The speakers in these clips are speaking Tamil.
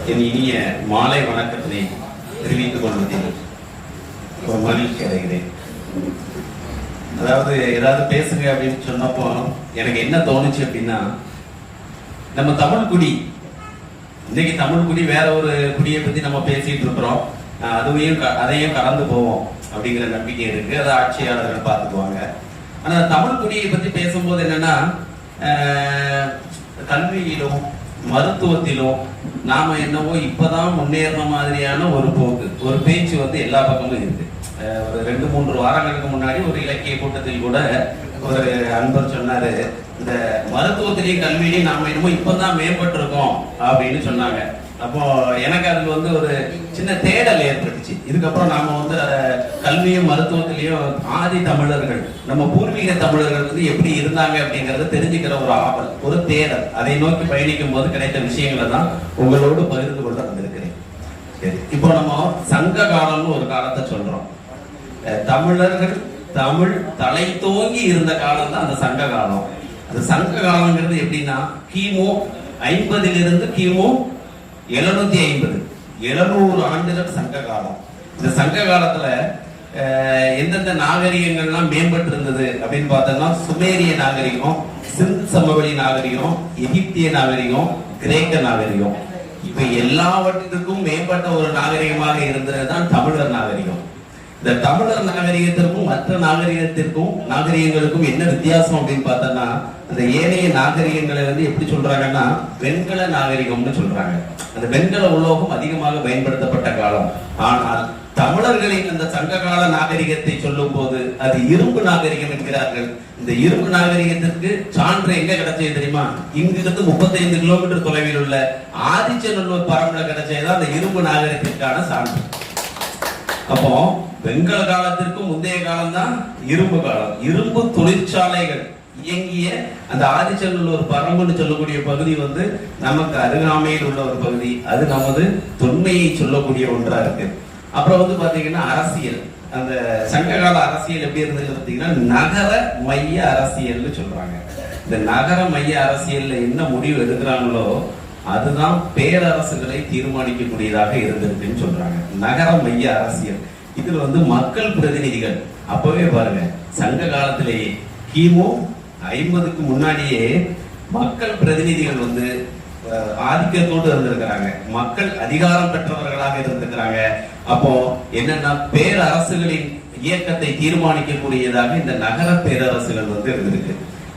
என் இனிய மாலை வணக்கத்தினை தெரிவித்துக் கொள்வதில் ஒரு மகிழ்ச்சி அடைகிறேன். அதாவது ஏதாவது பேசுங்க அப்படின்னு சொன்னப்போ எனக்கு என்ன தோணுச்சு அப்படின்னா, நம்ம தமிழ் குடி இன்னைக்கு தமிழ் குடி வேற ஒரு குடியை பத்தி நம்ம பேசிட்டு இருக்கிறோம். அதையும் கடந்து போவோம் அப்படிங்கிற நம்பிக்கை இருக்கு. அதை ஆட்சியாளர்கள் பார்த்துக்குவாங்க. ஆனா தமிழ் குடியை பத்தி பேசும்போது என்னன்னா, கல்வியிலும் மருத்துவத்திலும் நாம என்னவோ இப்பதான் முன்னேற மாதிரியான ஒரு போக்கு, ஒரு பேச்சு எல்லா பக்கமும் இருக்கு. ஒரு 2-3 வாரங்களுக்கு முன்னாடி ஒரு இலக்கிய கூட்டத்தில் கூட ஒரு அன்பர் சொன்னாரு, இந்த மருத்துவத்திலையும் கல்வியிலையும் நாம என்னமோ இப்பதான் மேம்பட்டு இருக்கோம் அப்படின்னு சொன்னாங்க. அப்போ எனக்கு அதுல ஒரு சின்ன தேடல் ஏற்பட்டுச்சு. இதுக்கப்புறம் நாம கல்வியும் மருத்துவத்திலையும் ஆதி தமிழர்கள், நம்ம பூர்வீக தமிழர்கள் எப்படி இருந்தாங்க அப்படிங்கறத தெரிஞ்சுக்கிற ஒரு ஆவல், ஒரு தேடல், அதை நோக்கி பயணிக்கும் போது கிடைத்த விஷயங்களை தான் உங்களோடு பகிர்ந்து கொள்ள வந்திருக்கிறேன். சரி, இப்போ நம்ம சங்க காலம்னு ஒரு காலத்தை சொல்றோம். தமிழர்கள் தமிழ் தலை தோங்கி இருந்த காலம் தான் அந்த சங்க காலம். அந்த சங்க காலங்கிறது எப்படின்னா, கிமு 50 கிமு 750 ஆண்டுகள் சங்க காலம். இந்த சங்க காலத்துல எந்தெந்த நாகரிகங்கள்லாம் மேம்பட்டு இருந்தது அப்படின்னு பார்த்தோம்னா, சுமேரிய நாகரிகம், சிந்து சமவெளி நாகரிகம், எகிப்திய நாகரிகம், கிரேக்க நாகரிகம். இப்ப எல்லாவற்றுக்கும் மேம்பட்ட ஒரு நாகரிகமாக இருந்ததுதான் தமிழர் நாகரிகம். இந்த தமிழர் நாகரிகத்திற்கும் மற்ற நாகரிகங்களுக்கும் என்ன வித்தியாசம் அப்படின்னு பார்த்தோம்னா, அந்த ஏனைய நாகரிகங்களை எப்படி சொல்றாங்கன்னா வெண்கல நாகரிகம்னு சொல்றாங்க. அந்த வெண்கல உலோகம் அதிகமாக பயன்படுத்தப்பட்ட காலம். ஆனால் தமிழர்களின் அந்த சங்ககால நாகரிகத்தை சொல்லும் போது அது இரும்பு நாகரிகம் என்கிறார்கள். இந்த இரும்பு நாகரிகத்திற்கு சான்று எங்க கிடைச்சது தெரியுமா? இங்கிருந்து 35 கிலோமீட்டர் தொலைவில் உள்ள ஆதிச்சநல்லூர் பரம்பரை கிடைச்சதுதான் அந்த இரும்பு நாகரிகத்திற்கான சான்று. அப்போ வெண்கல காலத்திற்கு முந்தைய காலம் தான் இரும்பு காலம். இரும்பு தொழிற்சாலைகள் இயங்கிய அந்த ஆதிச்சநல்லூர் பரம்புன்னு சொல்லக்கூடிய பகுதி நமக்கு அருகாமையில் உள்ள ஒரு பகுதி. அது நமது தொன்மையை சொல்லக்கூடிய ஒன்றா இருக்கு. அப்புறம் பாத்தீங்கன்னா அரசியல், அந்த சங்ககால அரசியல் எப்படி இருந்தது பார்த்தீங்கன்னா, நகர மைய அரசியல்னு சொல்றாங்க. இந்த நகர மைய அரசியல்ல என்ன முடிவு எடுக்கிறாங்களோ அதுதான் பேரரசுகளை தீர்மானிக்கக்கூடியதாக இருந்திருக்குன்னு சொல்றாங்க. நகர மைய அரசியல். இதுல மக்கள் பிரதிநிதிகள் அப்பவே பாருங்க, சங்க காலத்திலேயே கிமு 50க்கு முன்னாடியே மக்கள் பிரதிநிதிகள் ஆதிக்கத்தோடு இருந்திருக்கிறாங்க. மக்கள் அதிகாரம் பெற்றவர்களாக இருந்திருக்கிறாங்க. அப்போ என்னன்னா, பேரரசுகளின் இயக்கத்தை தீர்மானிக்கக்கூடியதாக இந்த நகர பேரரசுகள் இருந்திருக்கு.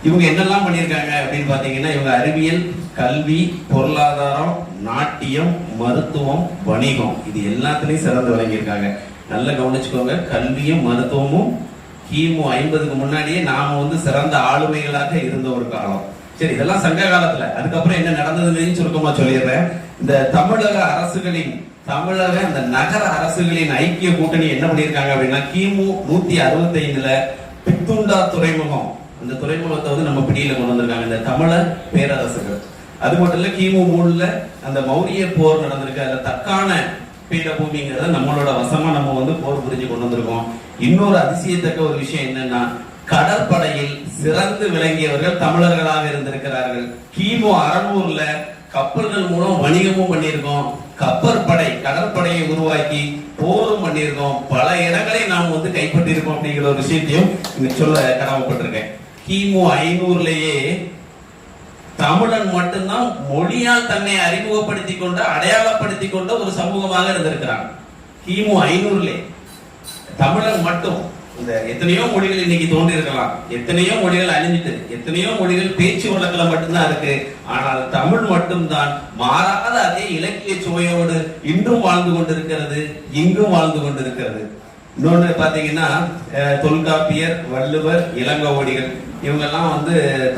இவங்க என்னெல்லாம் பண்ணியிருக்காங்க அப்படின்னு பாத்தீங்கன்னா, இவங்க அறிவியல், கல்வி, பொருளாதாரம், நாட்டியம், மருத்துவம், வணிகம், இது எல்லாத்துலயும் சிறந்து விளங்கியிருக்காங்க. நல்லா கவனிச்சுக்கோங்க, கல்வியும் மருத்துவமும் கிமு 50க்கு முன்னாடியே நாம சிறந்த ஆளுமைகளாக இருந்த ஒரு காலம். சரி, இதெல்லாம் சங்க காலத்துல. அதுக்கப்புறம் என்ன நடந்ததுன்னு சுருக்கமா சொல்லிடுறேன். இந்த தமிழக இந்த நகர அரசுகளின் ஐக்கிய கூட்டணி என்ன பண்ணியிருக்காங்க அப்படின்னா, கிமு 165ல பித்துண்டா துறைமுகம், அந்த துறைமுகத்தை நம்ம பிடியில கொண்டு வந்திருக்காங்க இந்த தமிழர் பேரரசுகள். அது மட்டும் இல்ல, கிமு 3ல அந்த மௌரிய போர் நடந்திருக்கு. அதுல தக்கான பீடபூமிங்கிறத நம்மளோட வசமா நம்ம போர் புரிஞ்சு கொண்டு வந்திருக்கோம். இன்னொரு அதிசயத்தக்க ஒரு விஷயம் என்னன்னா, கடற்படையில் சிறந்து விளங்கியவர்கள் தமிழர்களாக இருந்திருக்கிறார்கள். கிமு 600ல கப்பல்கள் மூலம் வணிகமும் பண்ணியிருக்கோம். கப்பற்படை, கடற்படையை உருவாக்கி போரும் பண்ணியிருக்கோம். பல இடங்களை நாம் கைப்பற்றி இருக்கோம் அப்படிங்கிற ஒரு விஷயத்தையும் இங்க சொல்ல கடமைப்பட்டிருக்கேன். கிமு 500லயே தமிழன் மட்டும்தான் மொழியால் தன்னை அறிமுகப்படுத்திக் கொண்ட, அடையாளப்படுத்திக் கொண்ட ஒரு சமூகமாக இருந்திருக்கிறாங்க. கிமு 500லே தமிழன் மட்டும். இந்த எத்தனையோ மொழிகள் இன்னைக்கு தோன்றி இருக்கலாம், எத்தனையோ மொழிகள் அழிஞ்சிட்டு, எத்தனையோ மொழிகள் பேச்சு வழக்கில் மட்டும்தான் இருக்கு. ஆனால் தமிழ் மட்டும்தான் மாறாத அதே இலக்கிய சுவையோடு இன்றும் வாழ்ந்து கொண்டிருக்கிறது, இங்கும் வாழ்ந்து கொண்டிருக்கிறது. இன்னொன்று பாத்தீங்கன்னா, தொல்காப்பியர், வள்ளுவர், இளங்கோவடிகள், இவங்கெல்லாம்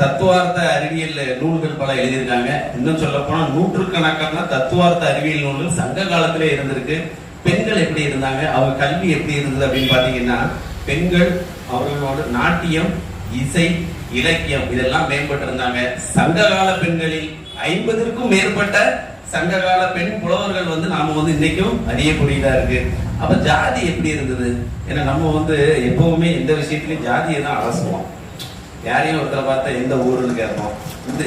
தத்துவார்த்த அறிவியல் நூல்கள் பல எழுதியிருக்காங்க. இன்னும் சொல்ல போனா நூற்றுக்கணக்கான தத்துவார்த்த அறிவியல் நூல்கள் சங்க காலத்திலே இருந்திருக்கு. பெண்கள் எப்படி இருந்தாங்க, அவங்க கல்வி எப்படி இருந்தது அப்படின்னு பாத்தீங்கன்னா, பெண்கள் அவர்களோட நாட்டியம், இசை, இலக்கியம் இதெல்லாம் மேம்பட்டு இருந்தாங்க. சங்ககால பெண்களில் 50க்கும் மேற்பட்ட சங்ககால பெண் புலவர்கள் நாம இன்னைக்கும் அறியக்கூடியதா இருக்கு. அப்ப ஜாதி எப்படி இருந்தது? ஏன்னா நம்ம எப்பவுமே எந்த விஷயத்திலையும் ஜாதியை தான் அலசுவோம். யாரையும் ஒருத்தரை பார்த்தா எந்த ஊருன்னு கேட்போம்,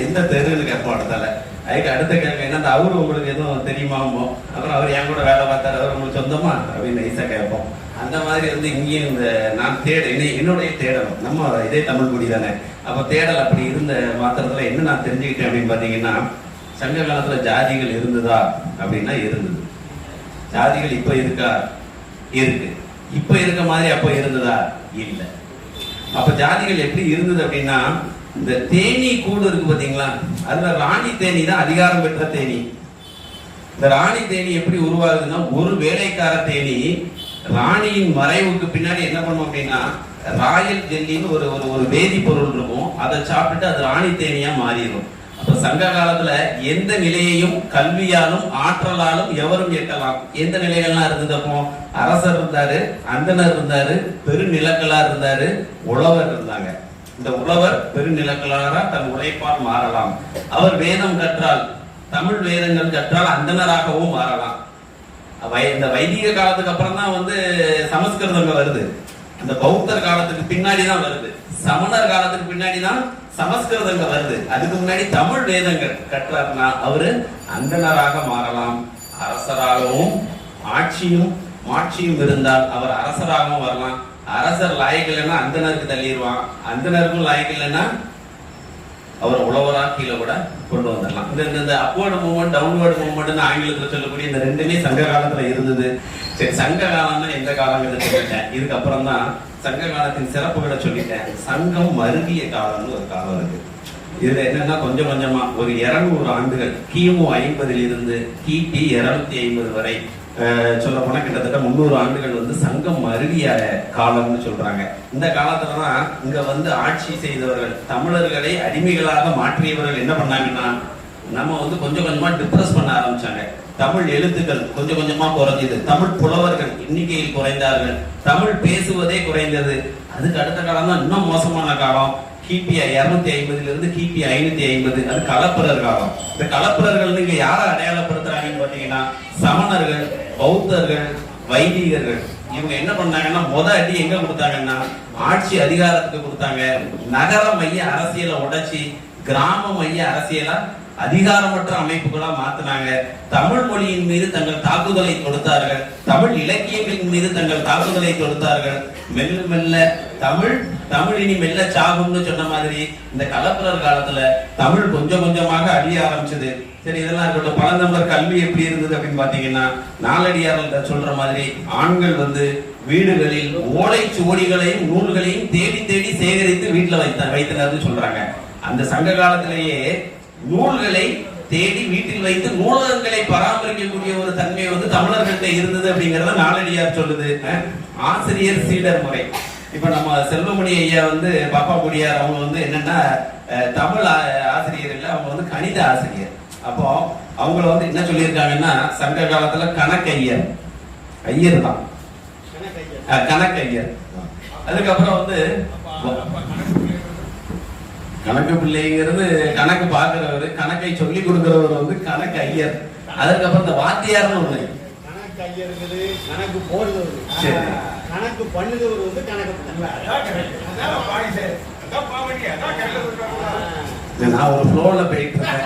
எந்த தெருன்னு கேட்போம். அடுத்தால அதுக்கு அடுத்த கேள்வி என்ன, அவரு உங்களுக்கு எதுவும் தெரியுமாமோ, அப்புறம் அவர் என் கூட வேலை பார்த்தாரு, அவர் உங்களுக்கு சொந்தமா அப்படின்னு நைஸா கேட்போம். அந்த மாதிரி வந்து இங்கேயும் இந்த நான் என்னுடைய தேடலும், நம்ம இதே தமிழ் குடி தானே, அப்போ தேடல் அப்படி இருந்த மாத்திரத்துல என்ன நான் தெரிஞ்சுக்கிட்டேன் அப்படின்னு பாத்தீங்கன்னா, சங்க காலத்துல ஜாதிகள் இருந்ததா அப்படின்னா இருந்தது. ஜாதிகள் இப்ப இருக்கா? இருக்கு. இப்ப இருக்க மாதிரி அப்ப இருந்ததா? இல்லை. அப்ப ஜாதிகள் எப்படி இருந்தது அப்படின்னா, இந்த தேனீ கூடு இருக்கு பாத்தீங்களா, அதுல ராணி தேனி தான் அதிகாரம் பெற்ற தேனி. இந்த ராணி தேனி எப்படி உருவாகுதுன்னா, ஒரு வேலைக்கார தேனி ராணியின் மறைவுக்கு பின்னாடி என்ன பண்ணும் அப்படின்னா, ராயல் ஜெல்லின்னு ஒரு ஒரு வேதிப்பொருள் இருக்கும், அதை சாப்பிட்டு அது ராணி தேனியா மாறிடும். அப்ப சங்க காலத்துல எந்த நிலையையும் கல்வியாலும் ஆற்றலாலும் எவரும் எட்டலாம். எந்த நிலைகள்லாம் இருந்தது? அப்போ அரசர் இருந்தாரு, அந்தனர் இருந்தாரு, பெருநிலக்கலா இருந்தாரு, உழவர் இருந்தாங்க. இந்த உழவர் பெருநிலக்கலாரா தன் உழைப்பால் மாறலாம். அவர் வேதம் கற்றால், தமிழ் வேதங்கள் கற்றால் அந்தனராகவும் மாறலாம். இந்த வைதிக காலத்துக்கு அப்புறம் தான் வந்து சமஸ்கிருதம் வருது. அந்த பௌத்தர் காலத்துக்கு பின்னாடி தான் வருது. சமணர் காலத்துக்கு பின்னாடி தான் சமஸ்கிருதங்க வருது. அதுக்கு முன்னாடி தமிழ் வேதங்கள் கற்றார்னா அவரு அந்தனராக மாறலாம். அரசராகவும் ஆட்சியும் இருந்தால் அவர் அரசராகவும் வரலாம். அரசர் லாயக்கு இல்லைன்னா அந்தனருக்கு தள்ளிடுவான். அந்தனருக்கும் லாயக்கு இல்லைன்னா அவர் உழவரா கீழே கூட கொண்டு வந்துடலாம். இந்த அப்வர்டு மூவ்மெண்ட், டவுன்வர்டு மூவ்மெண்ட் ஆங்கிலத்தில் சொல்லக்கூடிய இந்த ரெண்டுமே சங்க காலத்துல இருந்தது. சரி, சங்க காலம்னா எந்த காலங்கிறது சொல்லிட்டேன். இதுக்கப்புறம் தான் சங்க காலத்தின் சிறப்புகளை சொல்லிட்டேன். சங்கம் மருகிய காலம்னு ஒரு காலம் இருக்கு. இதுல என்னன்னா கொஞ்சம் கொஞ்சமா ஒரு 200 ஆண்டுகள், கிமு 50 இருந்து கிபி 250 வரை சொல்ல போனா கிட்டத்தட்ட 300 ஆண்டுகள் வந்து சங்கம் மருகிய காலம்னு சொல்றாங்க. இந்த காலத்துலதான் இங்க வந்து ஆட்சி செய்தவர்கள், தமிழர்களை அடிமைகளாக மாற்றியவர்கள் என்ன பண்ணாங்கன்னா, நம்ம வந்து கொஞ்சம் கொஞ்சமா டிப்ரெஸ் பண்ண ஆரம்பிச்சாங்க. தமிழ் எழுத்துக்கள் கொஞ்சம் கொஞ்சமா குறைஞ்சது. தமிழ் புலவர்கள் எண்ணிக்கையில் குறைந்தார்கள். தமிழ் பேசுவதே குறைந்தது. அதுக்கு அடுத்த காலம் தான் இன்னும் மோசமான காலம். கிபி 250 இருந்து கிபி 550. அது கலப்பிரர் காலம். இந்த கலப்பிரர்கள் இங்க யாரை அடையாளப்படுத்துறாங்கன்னு பாத்தீங்கன்னா, சமணர்கள், பௌத்தர்கள், வைதிகர்கள். இவங்க என்ன பண்ணாங்கன்னா, அடி எங்க கொடுத்தாங்கன்னா ஆட்சி அதிகாரத்துக்கு கொடுத்தாங்க. நகர மைய அரசியலை உடைச்சி கிராம மைய அரசியலா அதிகாரமற்ற அமைப்புகளா மாத்தினாங்க. தமிழ் மொழியின் மீது தங்கள் தாக்குதலை தொடுத்தார்கள். தமிழ் இலக்கியங்களின் மீது தங்கள் தாக்குதலை தொடுத்தார்கள். மெல்ல மெல்ல தமிழ் இனி மெல்ல சாகும்னு சொன்ன மாதிரி இந்த கலப்பிரர் காலத்துல தமிழ் கொஞ்சம் கொஞ்சமாக அழிய ஆரம்பிச்சது. சரி, இதெல்லாம் இருக்கட்டும். பழந்தமிழர் கல்வி எப்படி இருந்தது அப்படின்னு பாத்தீங்கன்னா, நாலடியார்கள் சொல்ற மாதிரி ஆண்கள் வந்து வீடுகளில் ஓலை சுவடிகளையும் நூல்களையும் தேடி தேடி சேகரித்து வீட்டுல வைத்தனர்னு சொல்றாங்க. அந்த சங்க காலத்திலேயே நூல்களை தேடி வீட்டில் வைத்து நூலகங்களை பராமரிக்கக்கூடிய ஒரு தன்மை வந்து தமிழர்கள்ட்ட இருந்தது அப்படிங்கறத நாலடியார் சொல்லுது. ஆசிரியர் சீடர் முறை. இப்ப நம்ம செல்வமணி ஐயா வந்து பாப்பா குடியார், அவங்க வந்து என்னன்னா தமிழ் ஆசிரியர் இல்ல, அவங்க வந்து கணித ஆசிரியர். அப்போ அவங்கள வந்து என்ன சொல்லியிருக்காங்கன்னா, சங்க காலத்துல கணக்கையர், ஐயர் தான் கணக்கையர். அதுக்கப்புறம் வந்து கணக்கு பிள்ளைங்கிறது கணக்கு பாக்குறவரு, கணக்கை சொல்லி கொடுக்கிறவர் வந்து கணக்கு ஐயர். அதுக்கப்புறம் இந்த வாத்தியார்னு ஒண்ணு, கணக்கு ஐயருங்கிறது கணக்கு போடுறவர், கணக்கு பண்ணுறவர் வந்து கணக்கு. நான் ஒரு ஃப்ளோல போயிட்டு இருக்கேன்.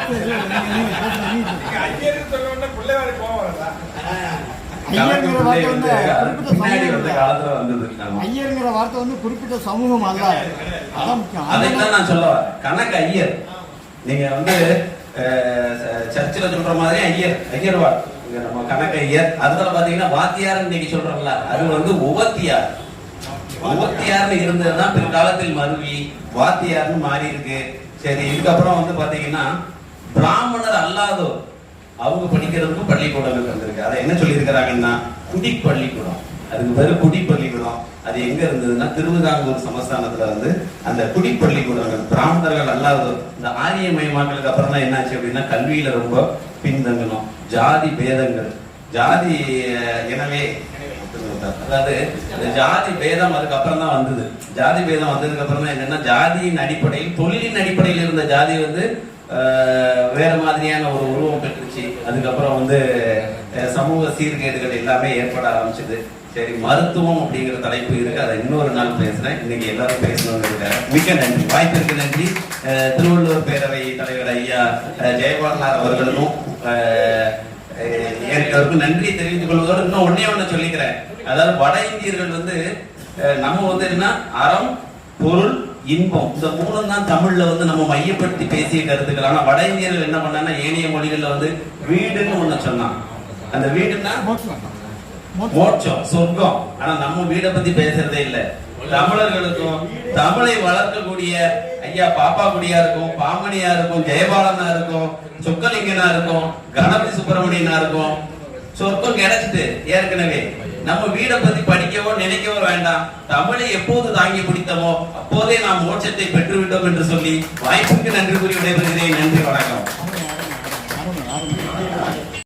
ஐயருங்கிற வார்த்தை வந்து குறிப்பிட்ட சமூகம் அல்ல. அதைத்தான் நான் சொல்ல வரேன். கணக்கு ஐயர், நீங்க வந்து சர்ச்சில் சொல்ற மாதிரி ஐயர்வாள் நம்ம கணக்கு ஐயர். அதுல பாத்தீங்கன்னா வாத்தியார் இன்னைக்கு சொல்றோம்ல, அது வந்து உவத்தியார்னு இருந்ததுதான் பிற்காலத்தில் மருவி வாத்தியார்னு மாறி இருக்கு. சரி, இதுக்கப்புறம் வந்து பாத்தீங்கன்னா பிராமணர் அல்லாதோர் அவங்க படிக்கிறதுக்கும் பள்ளிக்கூடங்கள் வந்திருக்கு. அதை என்ன சொல்லி இருக்கிறாங்கன்னா குடிப்பள்ளிக்கூடம். அதுக்கு பேரு குடிப்பள்ளிக்கூடம். அது எங்க இருந்ததுன்னா திருவிதாங்கூர் சமஸ்தானத்துல வந்து அந்த குடிப்பள்ளிக்கூடங்கள். பிராமணர்கள் அல்லாதோர் இந்த ஆரியமயமாக்களுக்கு அப்புறம் தான் என்னாச்சு அப்படின்னா கல்வியில ரொம்ப பின்தங்கணும். ஜாதி பேதங்கள், ஜாதி எனவே அதாவது ஜாதி பேதம் அதுக்கப்புறம் தான் வந்தது. ஜாதி பேதம் வந்ததுக்கு அப்புறம் தான் என்னன்னா, ஜாதியின் அடிப்படையில், தொழிலின் அடிப்படையில் இருந்த ஜாதி வந்து வேற மாதிரியான ஒரு உருவம் பெற்றுச்சு. அதுக்கப்புறம் வந்து சமூக சீர்கேடுகள் எல்லாமே ஏற்பட ஆரம்பிச்சது. சரி, மருத்துவம் அப்படிங்கிற தலைப்பு இருக்கு, அதை இன்னொரு நாள் பேசுறேன். இன்னைக்கு எல்லாரும் பேசணும்னு இருக்காங்க. மிக்க நன்றி, வாய்ப்பிற்கு நன்றி. திருவள்ளுவர் பேரவை தலைவர் ஐயா ஜெயபாலனார் அவர்களும் எனக்கு நன்றி தெரிவித்துக் கொள்வதோடு இன்னும் ஒண்ணு சொல்லிக்கிறேன். அதாவது வட இந்தியர்கள் வந்து நம்ம வந்து என்ன, அறம் பொருள் இன்பம், இந்த மூணும் தான் தமிழ்ல வந்து நம்ம மையப்படுத்தி பேசிய கருத்துக்கள். ஆனா வட இந்தியர்கள் என்ன பண்ணாங்கன்னா ஏனைய மொழிகள்ல வந்து வீடுன்னு ஒண்ணு சொன்னான். அந்த வீடுன்னா மோட்சம், சொர்க்கம். ஆனா நம்ம வீடை பத்தி பேசுறதே இல்ல. தமிழர்களுக்கும் தமிழை வளர்க்கக்கூடிய ஐயா பாப்பா குடியா இருக்கும், பாமணியா இருக்கும், ஜெயபாலனா இருக்கும், சொக்கலிங்கனா இருக்கும், கணபதி சுப்பிரமணியனா இருக்கும், சொர்க்கம் கிடைச்சிட்டு ஏற்கனவே. நம்ம வீடை பத்தி படிக்கவோ நினைக்கவோ வேண்டாம். தமிழை எப்போது தாங்கி பிடித்தமோ அப்போதே நாம் மோட்சத்தை பெற்றுவிட்டோம் என்று சொல்லி வாய்ப்புக்கு நன்றி கூறி விடைபெறுகிறேன். நன்றி, வணக்கம்.